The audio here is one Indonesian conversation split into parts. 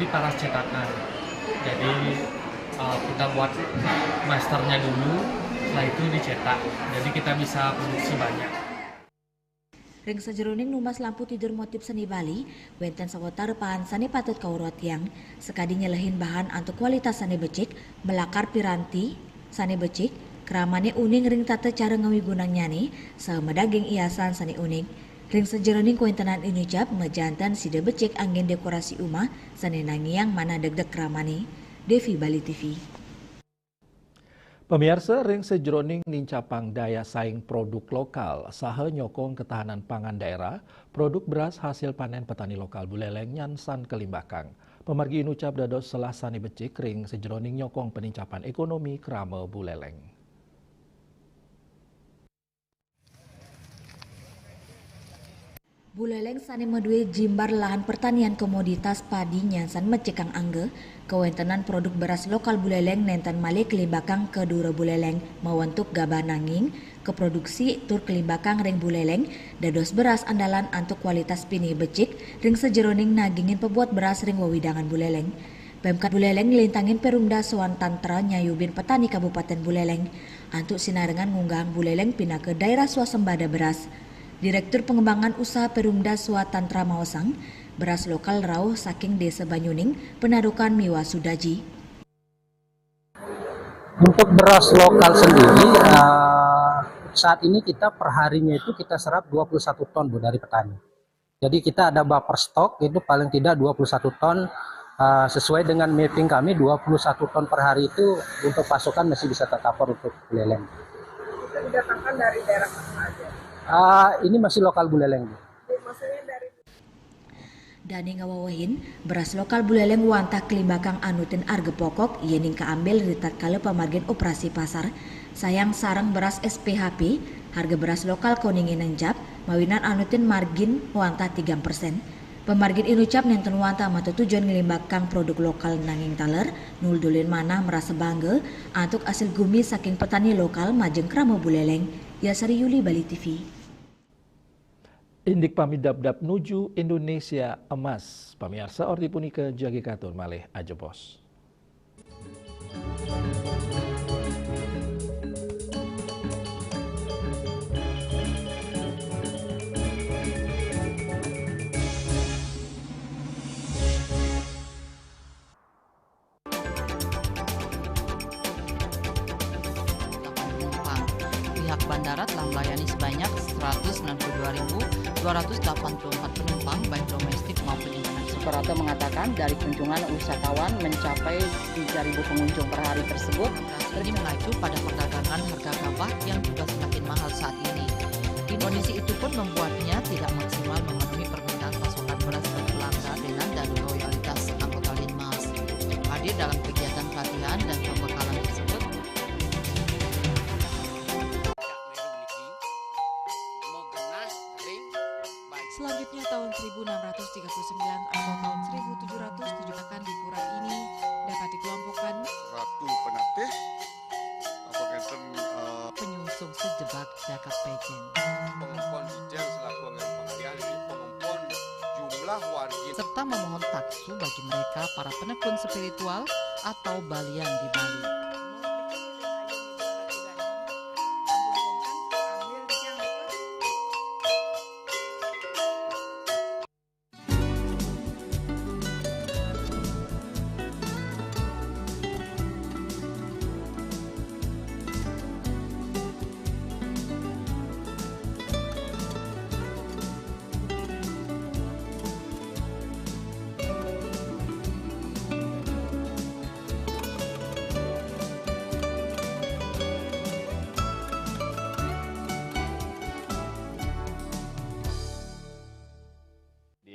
Di paras cetakan. Jadi kita buat masternya dulu, setelah itu dicetak. Jadi kita bisa produksi banyak. Ring sajeroning numas lampu tidur motif seni Bali, wenten sawetara pahan sani patut kawruat yang sekadi nyelehin bahan untuk kualitas sani becik, melakar piranti sani becik, keramane uning ring tata cara ngawigunang nyani, sama daging hiasan sani uning. Ring sajeroning kuentenan inucap mejantan sida becik angin dekorasi umah sani nangiang mana deg-deg keramane. Devi Bali TV. Pemirsa, ring sejroning nincapang daya saing produk lokal, saha nyokong ketahanan pangan daerah, produk beras hasil panen petani lokal Buleleng nyansan kelimbakang. Pemargi inucap dados selah sani becik ring sejroning nyokong peningcapan ekonomi krama Buleleng. Buleleng sani medue jimbar lahan pertanian komoditas padi nyansan mecekang angge, kewentenan produk beras lokal Buleleng nenten male kelimbakang ke dura Buleleng mawentuk gabah nanging, ke produksi tur kelimbakang ring Buleleng, dados beras andalan antuk kualitas pini becik, ring sejeroning nagingin pebuat beras ring wawidangan Buleleng. Pemkat Buleleng ngelintangin Perumda Soan Tantra nyayubin petani Kabupaten Buleleng, antuk sinarengan ngunggang Buleleng pindah ke daerah swasembada beras. Direktur Pengembangan Usaha Perumda Swatantra Mawasang, beras lokal rauh saking Desa Banyuning, Penarukan Miwa Sudaji. Untuk beras lokal sendiri, saat ini kita perharinya itu kita serap 21 ton Bu dari petani. Jadi kita ada buffer stok itu paling tidak 21 ton, sesuai dengan mapping kami 21 ton per hari itu untuk pasokan masih bisa tercover untuk Buleleng. Itu didatangkan dari daerah mana aja? Ini masih lokal Buleleng. Maksudnya dari Dani ngawawahin, beras lokal Buleleng wantah kelimbakang anutin arge pokok yening kaambil ritat kala pamargen operasi pasar. Sayang sarang beras SPHP, harga beras lokal koningin nenjap, mawinan anutin margin wantah 3%. Pemargin inucap nenten wantah mata tujuan ngelimbakang produk lokal nanging taler, nul dulin mana merasa bangga, antuk hasil gumi saking petani lokal majeng krama Buleleng. Yasari Yuli, Bali TV. Indik pamit dap-dap nuju Indonesia emas. Pemirsa ordi punika jagi katur malih ajebos. Pihak bandara telah melayani sebanyak 192.284 penumpang baik domestik maupun internasional. Operator mengatakan dari kunjungan wisatawan mencapai 3.000 pengunjung per hari tersebut. Ini mengacu pada perdagangan harga gabah yang juga semakin mahal saat ini. Kondisi itu pun membuatnya tidak maksimal memenuhi permintaan pasokan beras ke pelanggan dengan dana loyalitas anggota Linmas. Hadir dalam kegiatan pelatihan dan pembekalan tersebut, selanjutnya tahun 1639 atau tahun 1707 akan di pura ini dapat dikelompokkan Ratu Penatih atau Kenten penyungsung sejebak jagat pejen. pengumpul detail selaku anggaran pengalihan di pengumpul jumlah warga Serta memohon taksu bagi mereka para penekun spiritual atau balian di Bali.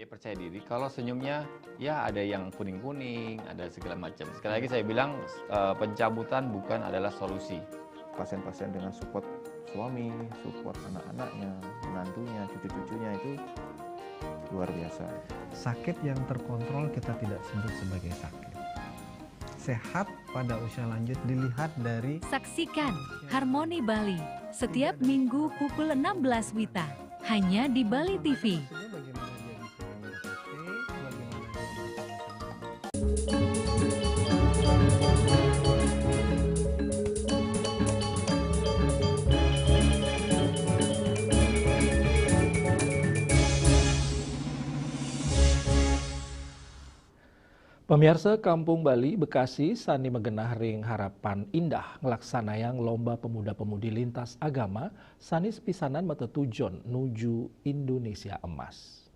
Percaya diri kalau senyumnya ya ada yang kuning-kuning, ada segala macam. Sekali lagi saya bilang pencabutan bukan adalah solusi. Pasien-pasien dengan support suami, support anak-anaknya, menantunya, cucu-cucunya itu luar biasa. Sakit yang terkontrol kita tidak sebut sebagai sakit. Sehat pada usia lanjut dilihat dari... Saksikan Harmoni Bali setiap minggu pukul 16 WITA hanya di Bali TV. Pemirsa Kampung Bali, Bekasi, sani megenah ring harapan indah ngelaksanayang lomba pemuda-pemudi lintas agama sani sepisanan mata tujon nuju Indonesia Emas.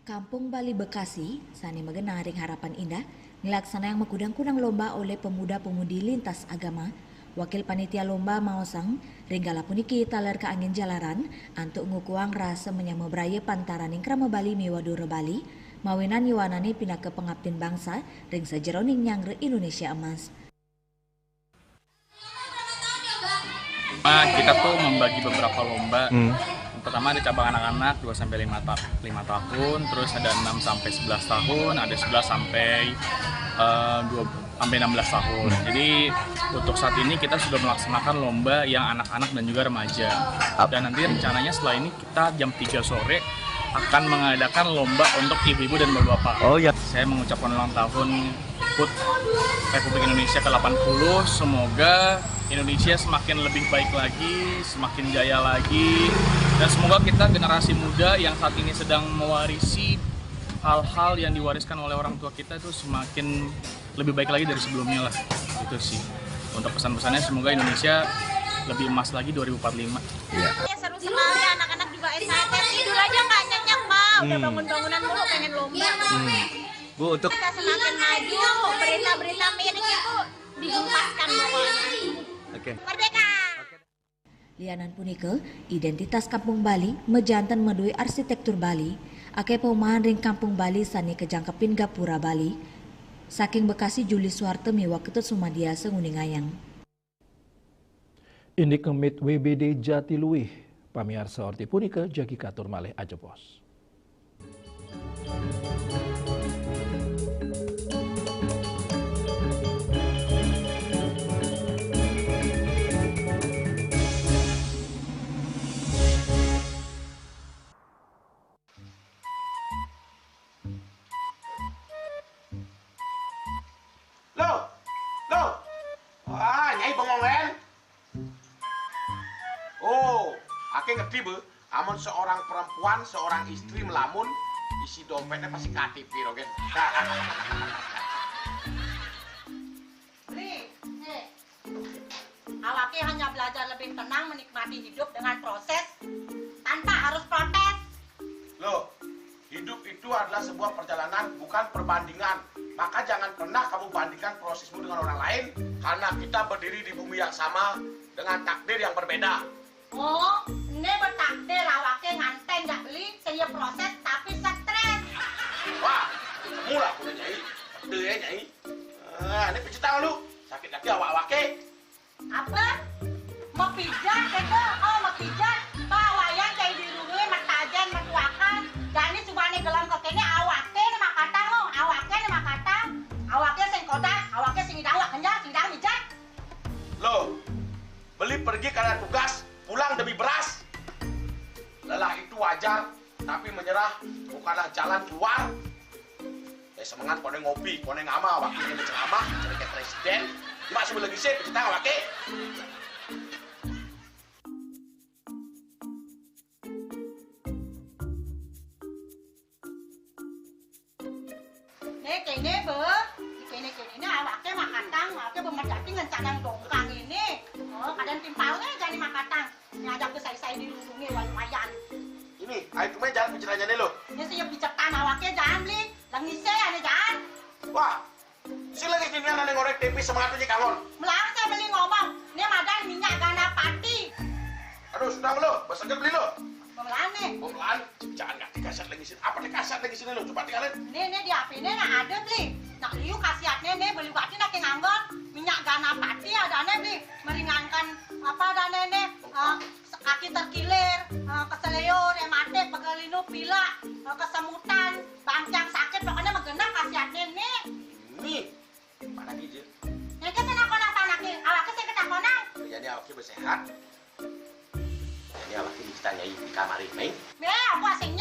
Kampung Bali, Bekasi, sani megenah ring harapan indah ngelaksanayang mekudang-kudang lomba oleh pemuda-pemudi lintas agama. Wakil panitia lomba Maosang, ringgala puniki taler ke angin jalaran, antuk ngukuang rasa menyama beraya pantaran ing krama Bali miwadura Bali, mawinan yuanani pindah ke pengabdin bangsa, ring sejeroning nyangre Indonesia Emas. Kita tuh membagi beberapa lomba. Pertama ada cabang anak-anak 2-5 tahun, terus ada 6-11 tahun, ada 11 sampai 16 tahun. Jadi untuk saat ini kita sudah melaksanakan lomba yang anak-anak dan juga remaja. Dan nanti rencananya setelah ini kita jam 3 sore akan mengadakan lomba untuk ibu-ibu dan bapak-bapak. Oh ya. Saya mengucapkan ulang tahun HUT Republik Indonesia ke-80. Semoga Indonesia semakin lebih baik lagi, semakin jaya lagi. Dan semoga kita generasi muda yang saat ini sedang mewarisi hal-hal yang diwariskan oleh orang tua kita itu semakin lebih baik lagi dari sebelumnya lah. Itu sih. Untuk pesan-pesannya semoga Indonesia lebih emas lagi 2045. Iya. Seru sekali, anak-anak juga excited. Tidur aja nggak nyenyak, Pak. Udah bangun-bangunan dulu pengen lomba. Bu, untuk kita semakin maju, berita-berita miring itu dihempaskan pokoknya. Oke. Merdeka! Lianan punike, identitas Kampung Bali mejantan medui arsitektur Bali, ake perumahan ring Kampung Bali sani kejangkepin Gapura Bali. Saking Bekasi Juli Suwarte miwa ketut sumadiasa nguningayang. Indik kemit WBD Jatiluwih, pamiarsa orti punike jagi katur malih ajebos. Ngerti be, amun seorang perempuan, seorang istri melamun, isi dompetnya pasti KTP, Rogen. Beli, awaknya hanya belajar lebih tenang menikmati hidup dengan proses tanpa harus protes. Loh, hidup itu adalah sebuah perjalanan, bukan perbandingan. Maka jangan pernah kamu bandingkan prosesmu dengan orang lain, karena kita berdiri di bumi yang sama dengan takdir yang berbeda. Oh, ini bertakdir awaknya nganten gak beli, saya proses tapi stres. Wah, mula aku udah nyai, takdir ya nyai. Ini pijit tangan lu, sakit lagi awak-awaknya. Apa? Mau pijat kata? Oh, mau pijat. Bawayan kayak dirungi, matajan, matuakan. Jadi cuma nih gelang kokenya awaknya nih makata lo, awaknya nih makata. Awaknya sing kodak, awaknya sing idawak kenjang, sing idawak mijat. Loh, beli pergi karena tugas, pulang demi beras. Lelah itu wajar, tapi menyerah bukanlah jalan keluar. Semangat kone ngopi, kone ngama, wakilnya berceramah, jadi kayak presiden. Cuma sebelum lagi sih, pencipta wakil. Nih kene be, kene awaknya makatang, awaknya bermedati ngencadang dongkang ini. Oh, kadang timpalnya jadi makatang. Ngajak ke saya dilindungi lumayan. Ini, ayo kemarin jalan bicaranya nih lo. Ini saya bicarkan awaknya jangan beli, langise ane jangan. Wah, si lagi ini yang ngorek tempe semangatnya kangon. Melarang saya beli ngomong, ini madan minyak gana pati. Aduh, sudah lo, basahnya beli lo. Pemelaan nih. Pemelaan, jangan nggak dikasat lagi sini. Apa dikasat lagi sini lo? Coba tinggalin. Nih di HP ini nak ada beli. Nak liu khasiatnya nih beli waktu nak nganggur minyak gana pati ada nih beli meringankan apa ada nih kaki terkilir, keseliur, ematik, pegelinu, pilak, kesemutan, bancang sakit, pokoknya menggenang khasiatnya nih. Nih, mana gigi? Nanti saya nak konang panaki, awaknya saya ketak konang. Jadi awaknya bersehat. Ini awak ini ditanyai di kamar ini. Be, aku asingnya.